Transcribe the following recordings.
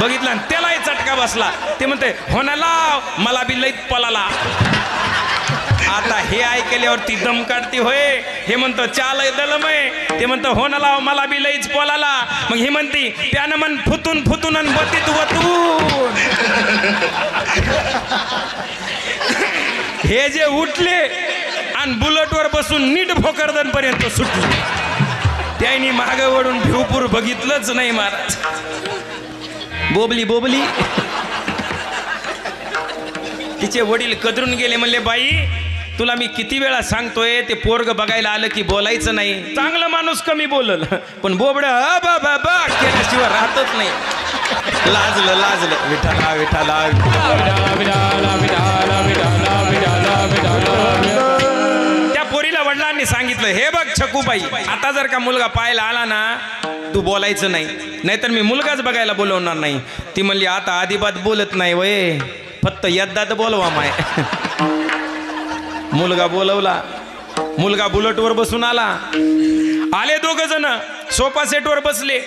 बघितला त्यालाही चटका बसला. ते म्हणते हो ना लाव, मला बी लईत पळाला. आता हे ऐकल्यावरती दम काढती होय. हे म्हणतो चालय दलमय. ते म्हणतो हो ना लाव, मला बी लईच पळाला. मग ही म्हणती त्यानं मन फुतून फुतून आणि बतीत वतून. हे जे उठले आणि बुलेटवर बसून नीट भोकरदन पर्यंत सुटले. त्यांनी मागं वळून भिवपूर बघितलंच नाही महाराज. बोबली बोबली. तिचे वडील कदरून गेले. म्हणले बाई तुला मी किती वेळा सांगतोय ते पोरग बघायला आलं की बोलायचं नाही. चांगलं माणूस कमी बोलल, पण बोबड बा केल्याशिवाय राहतच नाही. लाजलं लाजलं. विठाला विठाला. त्या पोरीला वडिलांनी सांगितलं हे बघ छकूबाई, आता जर का मुलगा पाहायला आला ना तू बोलायचं नाही, नाहीतर मी मुलगाच बघायला बोलवणार नाही. ती म्हणली आता आदिबात बोलत नाही वय, फक्त यद्दात बोलवा माय. मुलगा बोलवला. मुलगा बुलेटवर बसून आला. आले दोघ जण सोफा सेटवर बसले.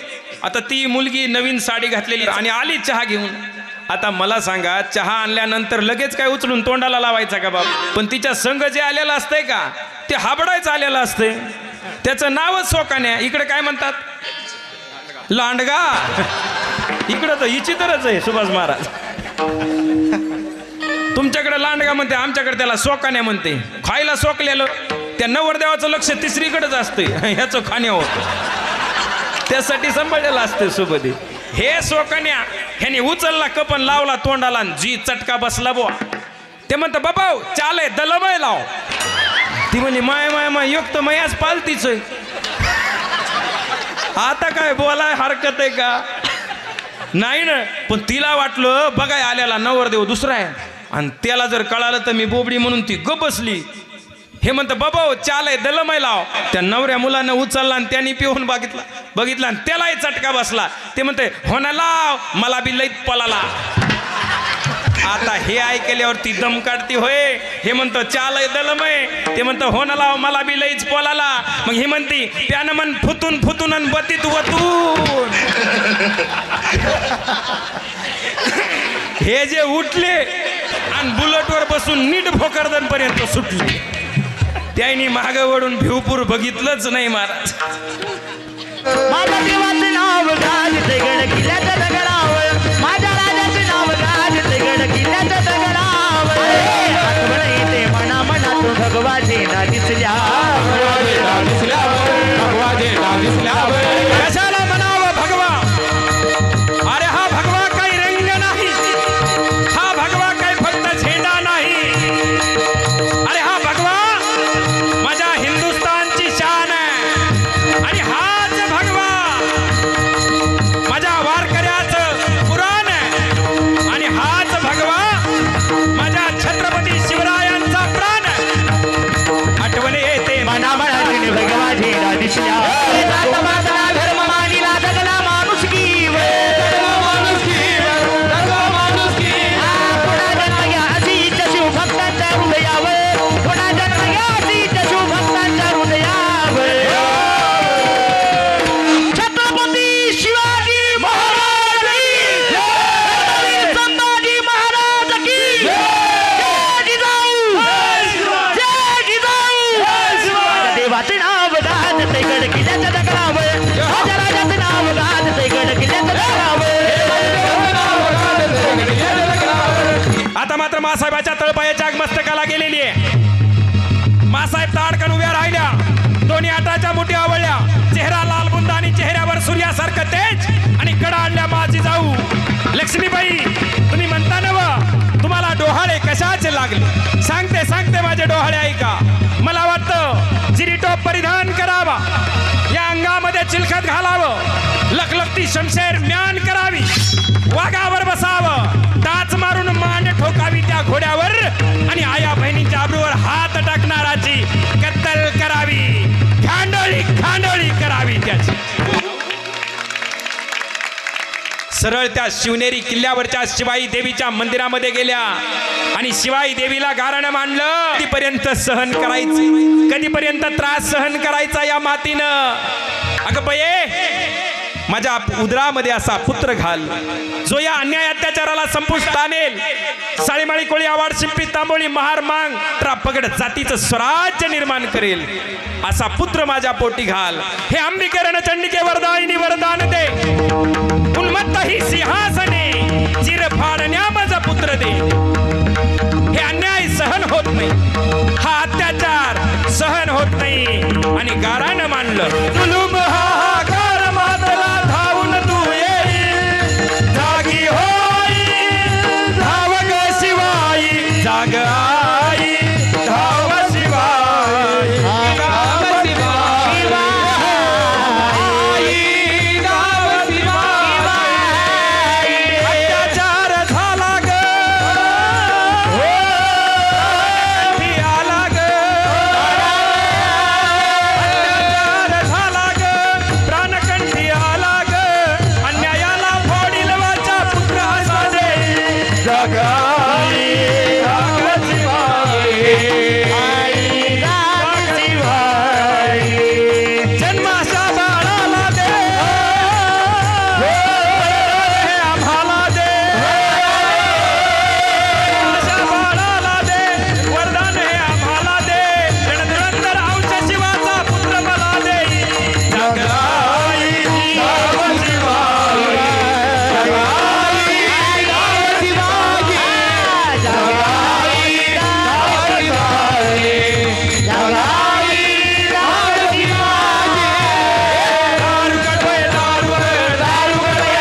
आता ती मुलगी नवीन साडी घातलेली आणि आली चहा घेऊन. आता मला सांगा चहा आणल्यानंतर लगेच काय उचलून तोंडाला लावायचा का बाप? पण तिच्या संघ जे आलेलं असतंय का ते हाबडायचं आलेलं असतंय. त्याचं नावच सोकान्या. इकडे काय म्हणतात लांडगा. इकडं तर इचित्रच आहे सुभाष महाराज. तुमच्याकडे लांडगा म्हणते, आमच्याकडे त्याला सोकान्या म्हणते. खायला सोकलेलं त्या नवरदेवाचं लक्ष तिसरीकडेच असते ह्याचं खाण्यावर. त्यासाठी सांभाळलेलं असते सोबती. हे सोकान्या ह्याने उचलला कपन लावला तोंडाला जी चटका बसला बुवा. ते म्हणतं बाबा चाले दलमय लाव. ती म्हणली माय माय माय युक्त मयाच पालतीच. आता काय बोलाय हरकत आहे का? नाही ना. पण तिला वाटलं बघाय आल्याला नवरदेव दुसरा आहे आणि त्याला जर कळालं तर मी बोबडी म्हणून ती गप बसली. हे म्हणतं बाबा चालय दलमय लाव. त्या नवऱ्या मुलानं उचलला आणि त्यांनी पिऊन बघितला आणि त्यालाही चटका बसला. ते म्हणते हो ना लाव, मला बी लईत पळाला. आता हे ऐकल्यावरती दम काढती होय. हे म्हणतो चालय दलमय. ते म्हणतं हो ना लाव, मला बी लईच पळाला. मग ही म्हणती त्यानं मन फुतून फुतून आणि बतीत वतून. हे जे उठले आणि बुलेटवर बसून नीट भोकरदन पर्यंत सुटले. त्यांनी मागं वळून भिवपूर बघितलंच नाही महाराज. माझ्या देवाचे नाव गाजते गड किल्ल्याच्या दगडावर. माझ्या राजाचे नाव गाजते गड किल्ल्याच्या दगडावर. आठवण येते मना मनात भगवाजी ना दिसल्या. कशाला म्हणावं भगवा? अरे हा भगवा काही रंग नाही. हा भगवा काही फक्त झेंडा नाही. अरे हा भगवा माझ्या हिंदुस्थानची शान आहे. आणि हाच भगवा माझ्या वारकऱ्याचं पुराण आहे. आणि हाच भगवा माझ्या छत्रपती शिवरायांचा प्राण आहे. आठवण येते मना मनात भगवाजी ना दिसल्या. धर्म मानिला जगला माणुसकी शिवभक्तांच्या हृदयावर. कोणा जन्मया अशीच्या शिवभक्तांच्या हृदयावर. छत्रपती शिवाजी महाराज की जय. संभाजी महाराज की जय. जिजाऊ जय. जिजाऊ. देवाचे नाव गाजते गड किल्ल्याच्या दगडावर. माझ्या राजाचे नाव गाजते गड किल्ल्याच्या दगडावर. आता मात्र मासाहेबाच्या तळपायाच्या मस्तकाला गेलेली आहे. मासाहेब ताडकन उभ्या राहिल्या. दोन्ही हाताच्या मुठी आवळल्या. चेहरा लालबुंद आणि चेहऱ्यावर सूर्यासारखं तेज. आणि कडा आणल्या माझी जाऊ लक्ष्मीबाई. तुम्ही म्हणता ना व तुम्हाला डोहाळे कशाचे लागले? सांगते माझे डोहाळे ऐका. मला वाटतं जिरीटोप परिधान करावा. या अंगामध्ये चिलखत घालावं. लखलखती शमशेर म्यान करावी. वाघावर बसावं. टाच मारून मान ठोकावी त्या घोड्यावर. आणि आया बहिणीच्या आबरूवर हात टाकणाराची कत्तल करावी. खांडोळी करावी त्याची. सरळ त्या शिवनेरी किल्ल्यावरच्या शिवाई देवीच्या मंदिरामध्ये गेल्या आणि शिवाई देवीला गारणं मांडलं. कधीपर्यंत सहन करायचं? कधीपर्यंत त्रास सहन करायचा या मातीनं? अगं बये माझ्या उदरामध्ये असा पुत्र घाल जो या अन्याय अत्याचाराला संपुष्ट आणेल. साळीमाळी कोळी आवाड शिंपी तांबोळी महार मांग पगड जातीचं स्वराज्य निर्माण करेल असा पुत्र माझ्या पोटी घाल. हे अंबिकेरण चंडिके वरदायिनी वरदान दे. उन्मत्त ही सिंहासने चिर फाडण्या माझा पुत्र दे. हे अन्याय सहन होत नाही, हा अत्याचार सहन होत नाही आणि गारानं मानलं. जुलूम हाहाकार मातला धावून तू येईल, जागी होई धाव ग शिवाई, जाग आई धाव शिवाई, धाव शिवाई, धाव शिवाई. अत्याचार झाला ग आला ग, अत्याचार झाला ग प्राणकंठी आला ग. अन्यायाला फोडील वाचा पुत्र असा दे, जाग आई धाव शिवाई, जाग शिवाई. जन्माच्या बाळाला दे, हे आम्हाला दे. जन्माच्या बाळाला दे वरदान, हे आम्हाला दे. रणधुरंधर अंश शिवाचा पुत्र मला दे, जाग आई धाव शिवाई, जाग आई धाव शिवाई, जाग आई धाव शिवाई, जाग आई धाव शिवाई. दारू गडबे दारू गडबे दारू गडबे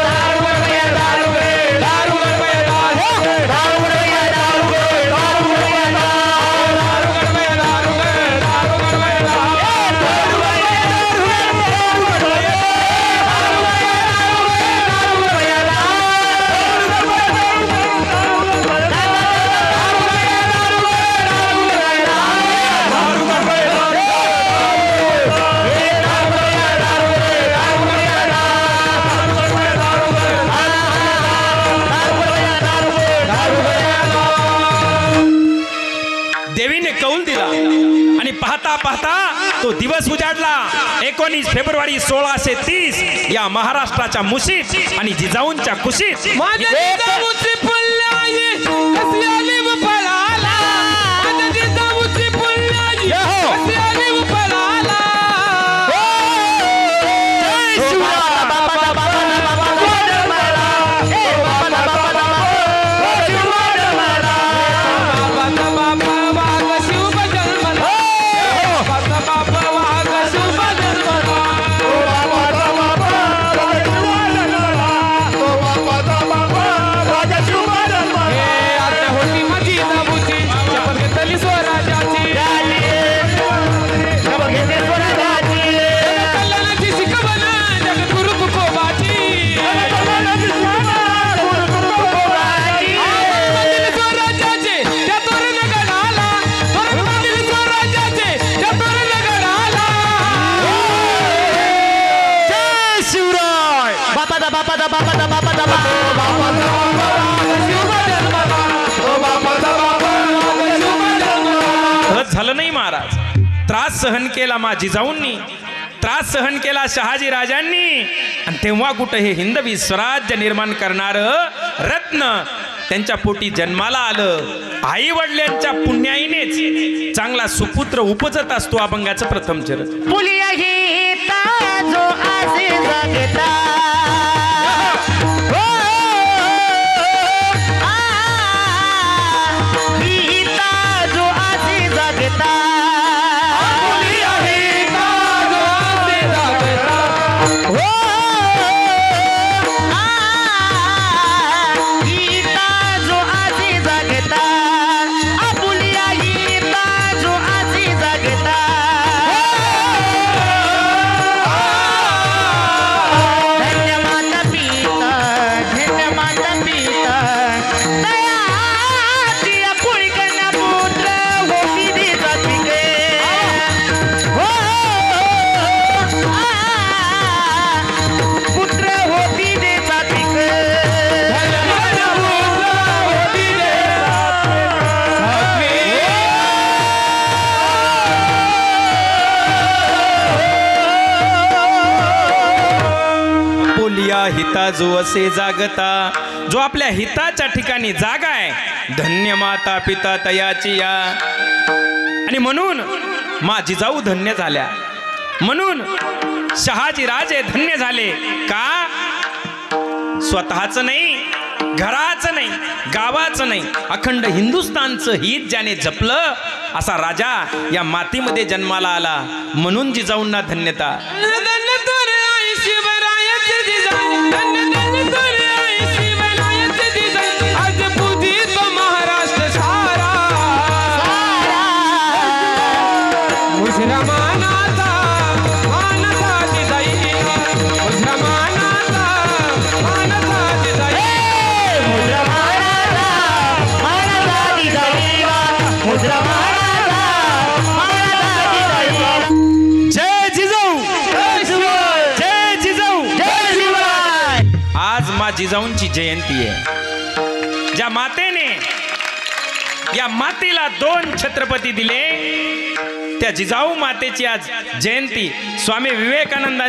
दारू गडबे दारू गडबे दारू गडबे दारू गडबे दारू गडबे दारू गडबे दारू गडबे दारू गडबे दारू देवीने कौल दिला आणि पाहता पाहता तो दिवस उजाडला. 19 फेब्रुवारी 1630 या महाराष्ट्राच्या मुशीत आणि जिजाऊंच्या कुशीत माझ्या जिजाऊची पुण्याई कशी आली व पळाला. माझ्या जिजाऊची पुण्याई कशी आली व पळाला. बाबाचा बापा वाघ शिव जन्मला. बाबाचा बापा वाघ शिव जन्मला. हे आता होती माझी जिजाऊची शपथ घेतली स्वराज्याची. कल्याणाची शिकवण जगद्गुरु तुकोबाची. मंदिर स्वराज्याचे त्या तोरण गडाला. तोरण मंदिर स्वराज्याचे त्या तोरण गडाला. जय शिवराय. बापादा बापादा बापादा बापादा सहज झालं नाही महाराज. त्रास सहन केला मा जिजाऊंनी, त्रास सहन केला शहाजी राजांनी आणि तेव्हा कुठं हे हिंदवी स्वराज्य निर्माण करणार रत्न त्यांच्या पोटी जन्माला आलं. आई वडिलांच्या पुण्याईनेच चांगला सुपुत्र उपजत असतो. अभंगाचं प्रथम चरण. पुलिया गीता जो आजी जगता. हो, गीता जो आजी जगता. पुलिया गीता जो आजी जगता. हो, गीता जो आजी जगता. पुलिया गीता जो आजी जगता. जो असे जागता, जो आपल्या हिताच्या ठिकाणी जागा आहे, धन्य माता पिता तयाची या. आणि म्हणून मा जिजाऊ धन्य झाल्या, म्हणून शहाजी राजे धन्य झाले. का? स्वतःच नाही, घराचं नाही, गावाचं नाही, अखंड हिंदुस्थानचं हित ज्याने जपलं असा राजा या मातीमध्ये जन्माला आला, म्हणून जिजाऊंना धन्यता. धन्य तर आई शिवरायाचे जिजाऊ, धन्य धन्य तर आई शिवरायाचे जिजाऊ, आज पूजितो महाराष्ट्र सारा. मुसलमानाचा मानाचा जिजाईला, मुसलमानाचा मानाचा जिजाईला. जय जिजाऊ, जय जिजाऊ. आज मा जिजाऊंची जयंती आहे. ज्या मातेने या मातेला 2 छत्रपती दिले, त्या जिजाऊ मातेची आज जयंती. स्वामी विवेकानंदांची